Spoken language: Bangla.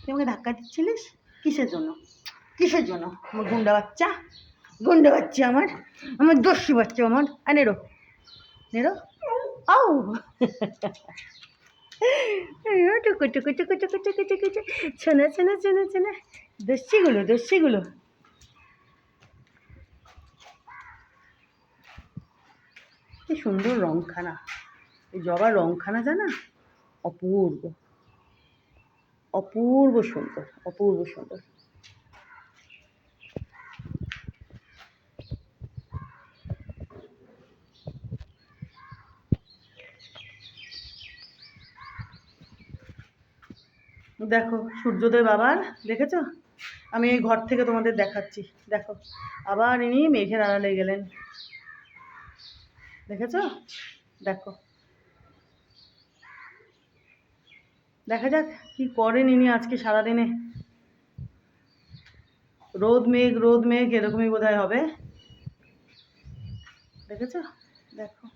তুই আমাকে ধাক্কা দিচ্ছিলিস কিসের জন্য? কিসের জন্য? আমার গুন্ডা বাচ্চা, গুন্ডা বাচ্চা, আমার দস্যু বাচ্চা, আমার নেরো নেরো। আউ টুকু টুকু টুকু টুকু টুকু টুকু টুকু, ছোনা ছোনা ছোনা ছোনা, দস্যিগুলো দস্যিগুলো। কি সুন্দর রংখানা, এই জবার রংখানা জানা, অপূর্ব অপূর্ব সুন্দর, অপূর্ব সুন্দর। দেখো সূর্যোদয় বাবার, দেখেছো? আমি এই ঘর থেকে তোমাদের দেখাচ্ছি, দেখো আবার ইনি মেঘের আড়ালে গেলেন, দেখেছো? দেখো, দেখা যাক কি করেন ইনি আজকে সারাদিনে। রোদ মেঘ এরকমই বোধহয় হবে, দেখেছো? দেখো